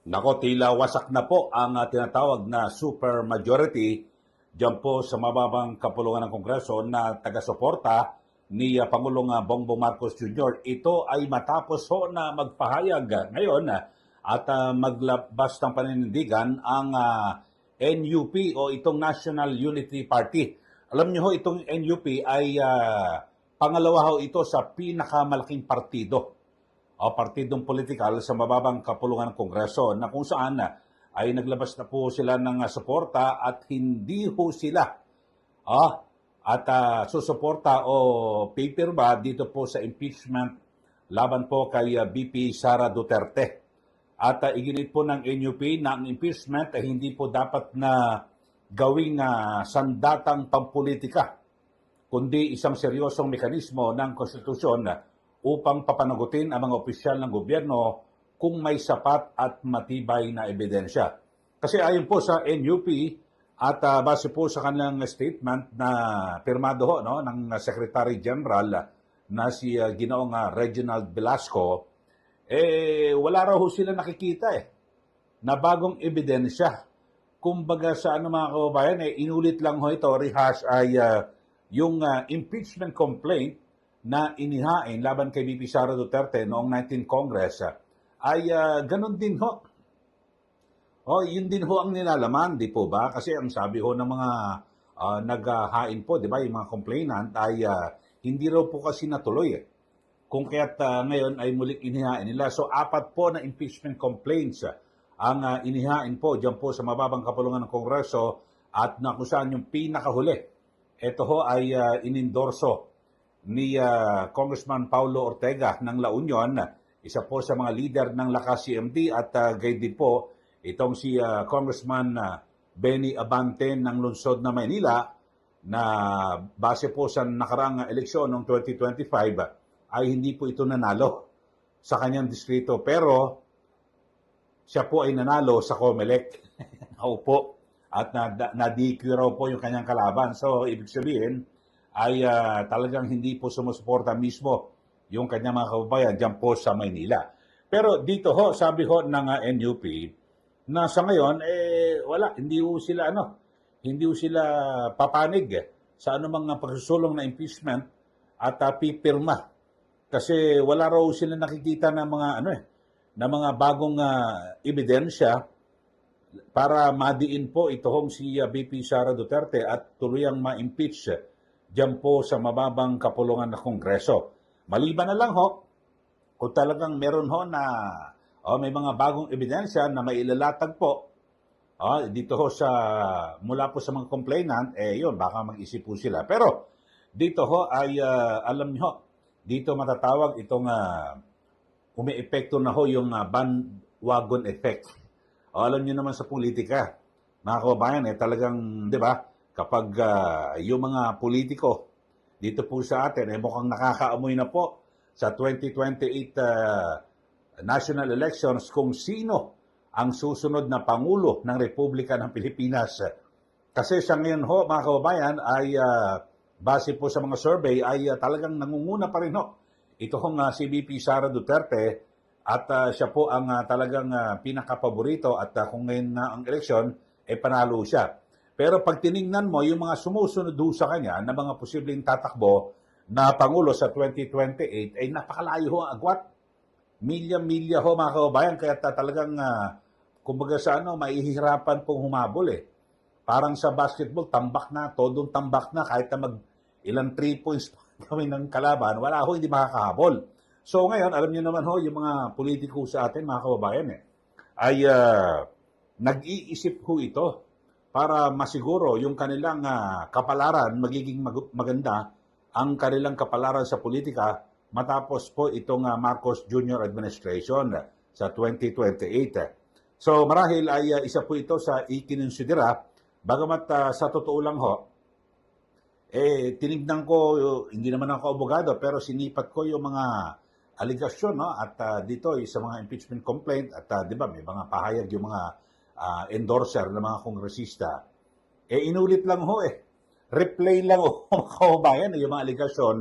Nako, tila wasak na po ang tinatawag na super majority diyan po sa mababang kapulungan ng Kongreso na taga-suporta ni Pangulong Bongbong Marcos Jr. Ito ay matapos ho na magpahayag ngayon at maglabas ng paninindigan ang NUP o itong National Unity Party. Alam niyo ho, itong NUP ay pangalawa ho ito sa pinakamalaking partido o partidong politikal sa mababang kapulungan ng Kongreso na kung saan ay naglabas na po sila ng suporta at hindi ho sila susuporta o pipirma dito po sa impeachment laban po kay VP Sara Duterte. At iginit po ng NUP na ang impeachment ay hindi po dapat na gawing sandatang pampolitika, kundi isang seryosong mekanismo ng konstitusyon upang papanagutin ang mga opisyal ng gobyerno kung may sapat at matibay na ebidensya. Kasi ayon po sa NUP at base po sa kanilang statement na pirmado ho, ng Secretary General na si Ginoong Reginald Velasco, wala raw ho sila nakikita na bagong ebidensya. Kumbaga sa mga kababayan, inulit lang ho ito, rehash ay yung impeachment complaint na inihain laban kay VP Sara Duterte noong 19 Congress ay ganun din ho. Yun din ho ang nilalaman, di po ba? Kasi ang sabi ho ng mga naghahain po, di ba, yung mga complainant ay hindi raw po kasi natuloy Kung kaya't ngayon ay muling inihain nila. So, 4 po na impeachment complaints ang inihain po dyan po sa mababang kapulungan ng Kongreso at na kung saan yung pinakahuli. Ito ho ay inendorso ni Congressman Paulo Ortega ng La Union, isa po sa mga leader ng Lakas CMD at gayon din po itong si Congressman Benny Abante ng lungsod na Maynila na base po sa nakaraang eleksyon noong 2025 ay hindi po ito nanalo sa kanyang distrito pero siya po ay nanalo sa COMELEC. Opo. At na-DQ raw po yung kanyang kalaban. So, ibig sabihin ay talagang hindi po sumusuporta mismo yung kanyang mga kababayan dyan po sa Maynila. Pero dito ho, sabi ho ng NUP, na sa ngayon, wala, hindi ho sila papanig sa anumang pagsusulong na impeachment at pipirma. Kasi wala raw sila nakikita ng mga mga bagong ebidensya para madiin po ito hong si VP Sara Duterte at tuluyang ma-impeach diyan po sa mababang kapulungan ng Kongreso. Maliban na lang ho, kung talagang meron ho na may mga bagong ebidensya na mailalatag po dito ho mula po sa mga complainant, yun, baka mag-isip po sila. Pero dito ho ay alam niyo, dito matatawag itong umiepekto na ho yung bandwagon effect. Alam niyo naman sa politika, mga kababayan, talagang, di ba, kapag yung mga politiko dito po sa atin, mukhang nakakaamoy na po sa 2028 national elections kung sino ang susunod na Pangulo ng Republika ng Pilipinas. Kasi sa ngayon ho, mga kababayan, ay base po sa mga survey, ay talagang nangunguna pa rin ho. Ito hong si VP Sara Duterte at siya po ang talagang pinakapaborito at kung ngayon na ang eleksyon, panalo siya. Pero pag tiningnan mo yung mga sumusunod sa kanya na mga posibleng tatakbo na Pangulo sa 2028, ay napakalayo ho ang agwat. Milya-milya ho mga kababayan, kaya talagang kumbaga sa maihihirapan pong humabol Parang sa basketball, tambak na, todong tambak na, kahit na ilang 3 points gawin ng kalaban, wala ho, hindi makakahabol. So ngayon, alam niyo naman ho, yung mga politiko sa atin, mga kababayan, ay nag-iisip ho ito para masiguro yung kanilang kapalaran, magiging maganda ang kanilang kapalaran sa politika matapos po itong Marcos Jr. administration sa 2028. So marahil ay isa po ito sa ikinonsidera, bagamat sa totoo lang ho, tinignan ko, hindi naman ako abogado, pero sinipat ko yung mga aligasyon, at dito sa mga impeachment complaint at di ba may mga pahayag yung mga endorser ng mga kongresista. Inulit lang ho replay lang ho mga kababayan yung mga aligasyon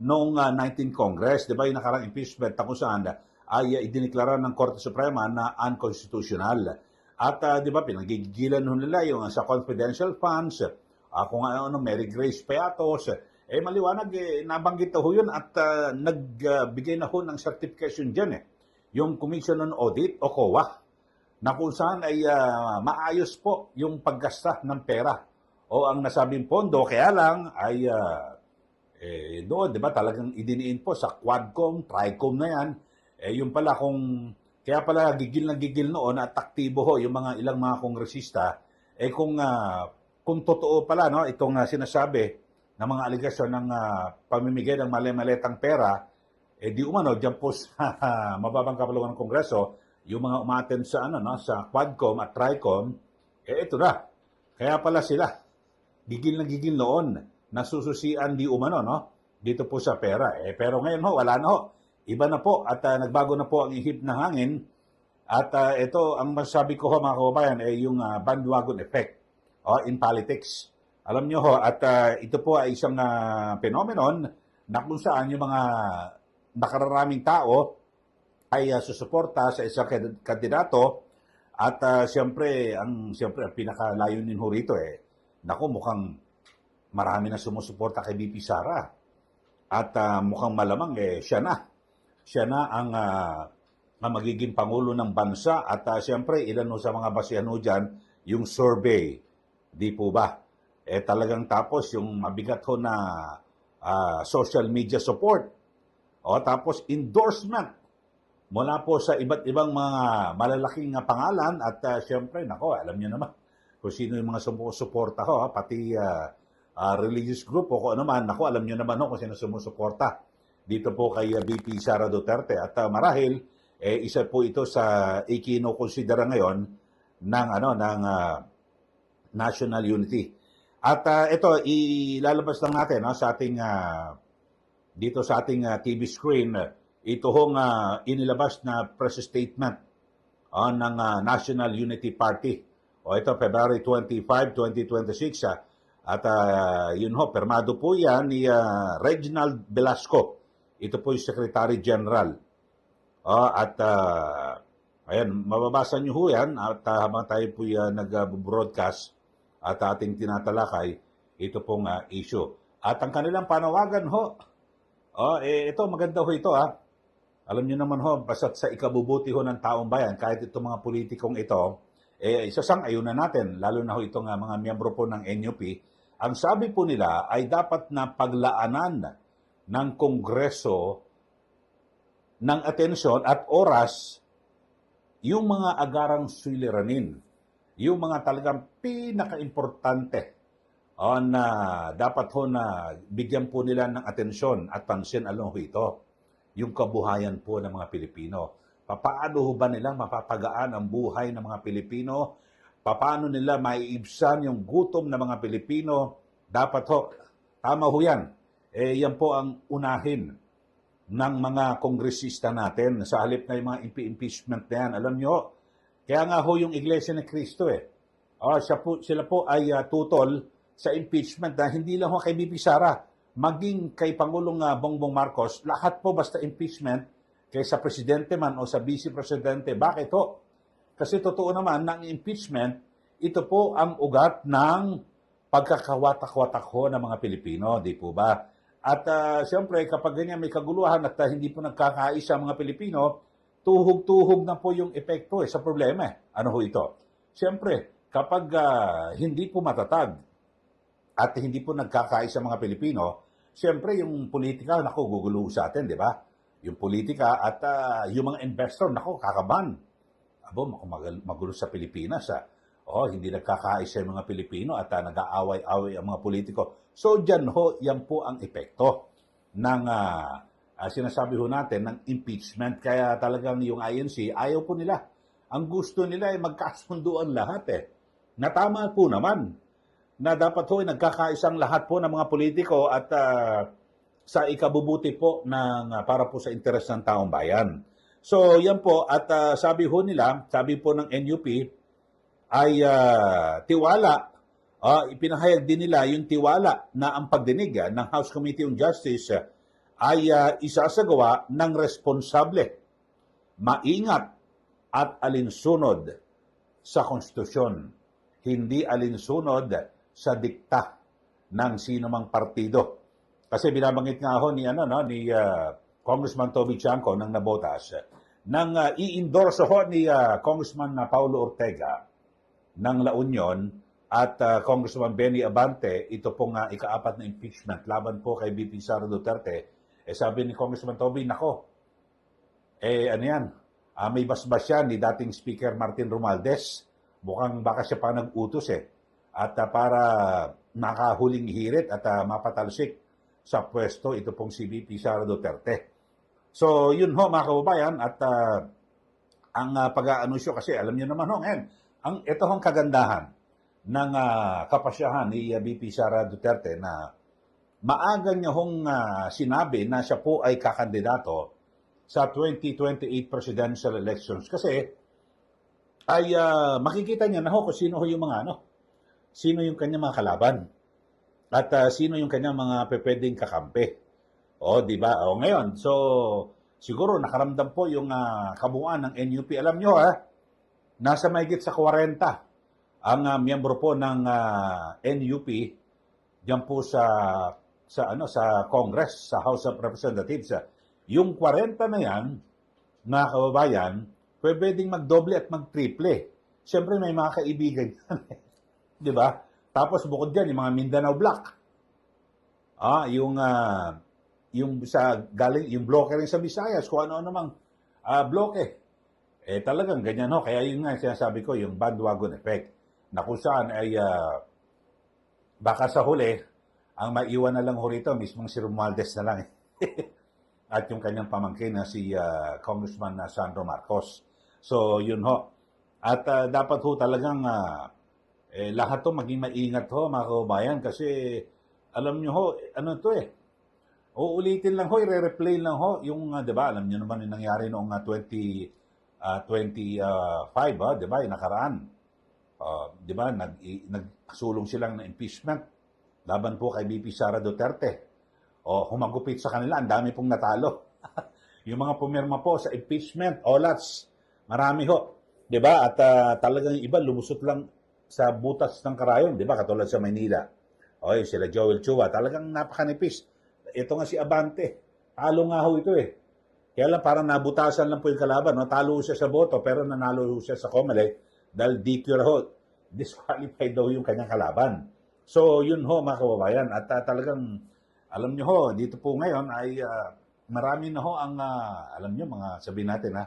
noong 19 Congress, di ba yung nakarang impeachment kung saan ay idiniklara ng Korte Suprema na unconstitutional. At di ba, pinagigilan nila yung sa confidential funds, kung ano, Mary Grace Payatos, maliwanag, nabanggit na ho yun at nagbigay na ho ng certification dyan yung Commission on Audit o COA, na kung saan ay maayos po yung paggasta ng pera o ang nasabing pondo, kaya lang ay doon, di ba, talagang idiniin po sa Quadcom, Tricom na yan, yung pala kaya pala gigil na gigil noon at aktibo ho yung mga ilang mga kongresista, kung totoo pala, no, itong sinasabi ng mga aligasyon ng pamimigay ng mali-maletang pera, di umano, dyan po sa mababang kapulungan ng Kongreso, yung mga umaten sa, sa Quadcom at Tricom, ito na. Kaya pala sila, gigil na gigil noon, nasususian di umano, no? Dito po sa pera. Pero ngayon ho, wala na ho. Iba na po at nagbago na po ang ihip ng hangin. At ito, ang masasabi ko ho mga kababayan, yung bandwagon effect in politics. Alam nyo ho, at ito po ay isang phenomenon na kung saan yung mga nakararaming tao ay susuporta sa isang kandidato at siyempre ang pinakalayunin ho rito mukhang marami na sumusuporta kay BP Sara at mukhang malamang siya na ang magiging pangulo ng bansa at siyempre ilan ho sa mga basihan ho dyan yung survey, di po ba? Talagang tapos yung mabigat ho na social media support tapos endorsement mula po sa iba't ibang mga malalaking pangalan at siyempre, alam niyo naman kung sino yung mga sumusuporta ho, pati religious group o kung ano man, alam niyo naman ho kung sino sumusuporta dito po kay VP Sara Duterte at marahil isa po ito sa ikino-considera ngayon ng national unity. At ito ilalabas lang natin sa ating dito sa ating TV screen, ito hong inilabas na press statement ng National Unity Party. Ito, February 25, 2026. At yun ho, permado po yan ni Reginald Velasco. Ito po yung Secretary General. Ayan, mababasa nyo ho yan at habang tayo po nag-broadcast at ating tinatalakay, ito pong issue. At ang kanilang panawagan ho, ito, maganda ho ito Alam niyo naman ho, basta't sa ikabubuti ho ng taong bayan, kahit itong mga politikong ito, isasang-ayon na natin, lalo na ho itong mga miyembro po ng NUP, ang sabi po nila ay dapat na paglaanan ng Kongreso ng atensyon at oras yung mga agarang suliranin, yung mga talagang pinaka-importante na dapat ho na bigyan po nila ng atensyon at pansin along ho ito. Yung kabuhayan po ng mga Pilipino. Paano ho ba nila mapapagaan ang buhay ng mga Pilipino? Paano nila maiibsan yung gutom ng mga Pilipino? Dapat ho, tama ho yan. Yan po ang unahin ng mga kongresista natin sa halip na yung mga impeachment na yan. Alam nyo, kaya nga ho yung Iglesia ni Cristo sila po ay tutol sa impeachment na hindi lang ho kay BP Sara, maging kay Pangulong Bongbong Marcos, lahat po basta impeachment, kay sa presidente man o sa vice presidente. Bakit ho? Kasi totoo naman ng impeachment, ito po ang ugat ng pagkakawatak-watak ho ng mga Pilipino, di po ba? At siyempre, kapag ganyan may kaguluhan at hindi po nagkakaisa ang mga Pilipino, tuhog-tuhog na po yung epekto sa problema. Ano ho ito? Siyempre, kapag hindi po matatag at hindi po nagkakaisa mga Pilipino, siyempre, yung politika, gugulo sa atin, di ba? Yung politika at yung mga investor, kakaban. Magulo sa Pilipinas, hindi nagkakaisa yung mga Pilipino at nag-aaway-away ang mga politiko. So, dyan ho, yan po ang epekto ng sinasabi ho natin ng impeachment. Kaya talagang yung INC, ayaw po nila. Ang gusto nila ay magkasunduan lahat Na tama po naman na dapat ho nagkakaisang lahat po ng mga politiko at sa ikabubuti po para po sa interes ng taong bayan. So yan po at sabi po ng NUP ay tiwala, ipinahayag din nila yung tiwala na ang pagdinig ng House Committee on Justice ay isasagawa ng responsable maingat at alinsunod sa konstitusyon, hindi alinsunod sa dikta ng sino mang partido. Kasi binabanggit nga ho ni Congressman Toby Chanco ng Nabotas nang i-endorse ho ni Congressman Paulo Ortega ng La Union at Congressman Benny Abante, ito pong ika-4 na impeachment laban po kay VP Sara Duterte. Sabi ni Congressman Toby, nako, ano yan, may basbas yan ni dating Speaker Martin Romualdez. Mukhang baka siya pa nag-utos At para makahuling hirit at mapatalsik sa pwesto, ito pong si VP Sara Duterte. So, yun ho mga kababayan, at ang pag-aanunsyo kasi, alam niyo naman ho, ito hong kagandahan ng kapasyahan ni VP Sara Duterte na maaga niya hong sinabi na siya po ay kakandidato sa 2028 presidential elections kasi ay makikita niya na ho kung sino ho yung mga sino yung kanyang mga kalaban at sino yung kanyang mga pwedeng kakampi. O, di ba? O, ngayon, so siguro nakaramdam po yung kabuuan ng NUP. Alam nyo nasa mahigit sa 40 ang miyembro po ng NUP diyan po sa Congress, sa House of Representatives. Yung 40 na yan, mga kababayan, pwedeng magdoble at magtriple. Siyempre may mga kaibigan yan. Di ba? Tapos bukod dyan, yung mga Mindanao Block. Yung galing, yung bloke rin sa Visayas, kung ano-ano mang bloke. Talagang ganyan ho. Kaya yun nga sinasabi ko, yung bandwagon effect. Na kung saan ay baka sa huli, ang maiwan na lang ho rito, mismong si Romualdez na lang. At yung kanyang pamangkin na si Congressman Sandro Marcos. So, yun ho. At dapat ho talagang lahat to maging maingat ho, mga kababayan, kasi alam nyo ho, ano to uulitin lang ho, i-replay lang ho, yung, di ba, alam nyo naman yung nangyari noong 2025, di ba, yung nakaraan. Di ba, nagsulong silang na impeachment laban po kay VP Sara Duterte. Humagupit sa kanila, ang dami pong natalo. Yung mga pumirma po sa impeachment, olats, marami ho. Di ba? At talagang yung iba lumusot lang sa butas ng karayom, di ba? Katulad sa Maynila. Sila Joel Chua, talagang napakanipis. Ito nga si Abante, talo nga ho ito Kaya lang parang nabutasan lang po yung kalaban. Talo siya sa boto, pero nanalo siya sa COMELEC dahil DQ ho. Disqualified daw yung kanyang kalaban. So, yun ho mga kababayan. At talagang, alam nyo ho, dito po ngayon ay marami na ho ang, alam nyo, mga sabihin natin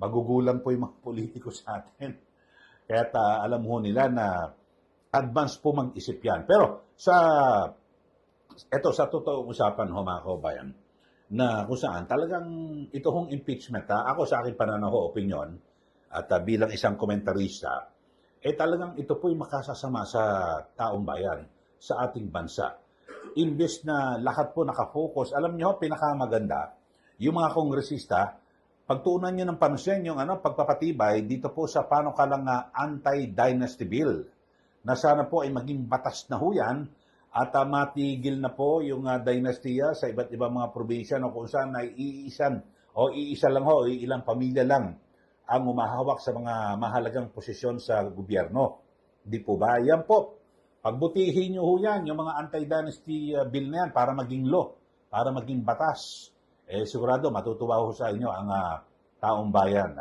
magugulang po yung mga politiko sa atin. Kaya alam ho nila na advance po mag-isip yan. Pero sa totoong usapan ho mga kababayan, na kung saan talagang ito hong impeachment, ako sa akin pananaw opinion, at bilang isang komentarista, talagang ito po yung makasasama sa taong bayan, sa ating bansa. Imbes na lahat po nakafocus, alam niyo, pinakamaganda, yung mga kongresista, pagtuunan nyo ng pansin yung pagpapatibay dito po sa panukalang anti-dynasty bill, na sana po ay maging batas na ho yan, at matigil na po yung dynastiya sa iba't ibang mga probinsya kung saan ay iisa lang ho, ilang pamilya lang ang umahawak sa mga mahalagang posisyon sa gobyerno. Di po ba? Yan po. Pagbutihin nyo ho yan, yung mga anti-dynasty bill na yan para maging law, para maging batas. Sigurado matutuwa ho sa inyo ang taong bayan.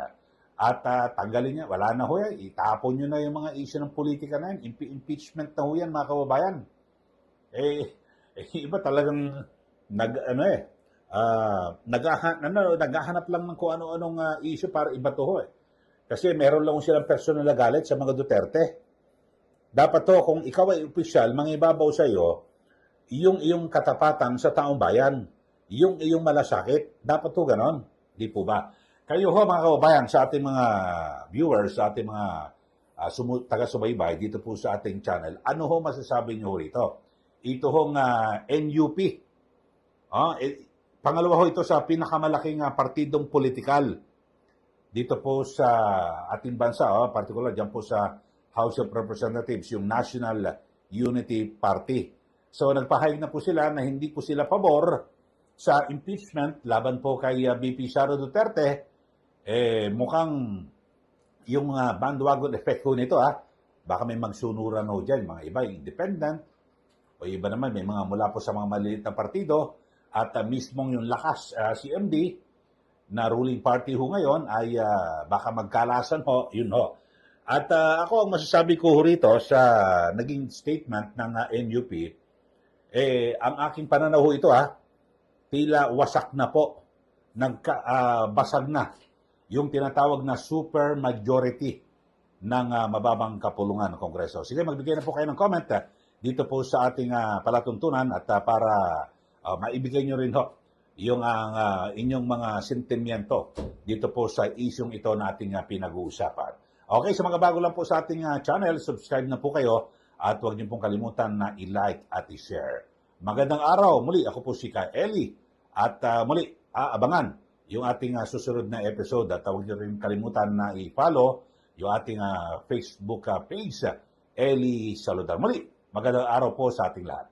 At tanggalin niya, wala na ho yan. Itapon nyo na yung mga issue ng politika na yan. Impeachment na ho yan, mga kababayan. Iba talagang naghahanap lang ng kung ano-anong issue para ibato ho Kasi meron lang silang personal na galit sa mga Duterte. Dapat to, kung ikaw ay opisyal, mangibabaw sa iyo yung iyong katapatan sa taong bayan, yung iyong malasakit. Dapat to ganon. Di po ba? Kayo ho mga kababayan, sa ating mga viewers, sa ating mga taga-subaybay dito po sa ating channel, ano ho masasabi niyo rito? Ito hong NUP. Pangalawa ho ito sa pinakamalaking partidong politikal dito po sa ating bansa, particular dyan po sa House of Representatives, yung National Unity Party. So nagpahayag na po sila na hindi po sila pabor sa impeachment laban po kay VP Sara Duterte. mukhang yung bandwagon effect ho nito, baka may magsunuran ho dyan. Mga iba, independent, o iba naman, may mga mula po sa mga maliliit na partido, at mismong yung lakas, si MD, na ruling party ho ngayon, ay baka magkalasan ho, yun ho. At ako, ang masasabi ko ho rito sa naging statement ng NUP, ang aking pananaw ho ito, tila wasak na po, basag na yung tinatawag na super majority ng mababang kapulungan ng Kongreso. Sige, magbigay na po kayo ng comment dito po sa ating palatuntunan at para maibigay nyo rin ho yung inyong mga sentimiento dito po sa isyong ito na ating pinag-uusapan. Okay, sa mga bago lang po sa ating channel, subscribe na po kayo at huwag niyo pong kalimutan na i-like at i-share. Magandang araw. Muli, ako po si Ka Eli. At muli, abangan yung ating susunod na episode at huwag niyo rin kalimutan na i-follow yung ating Facebook page, Eli Saludar. Muli, magandang araw po sa ating lahat.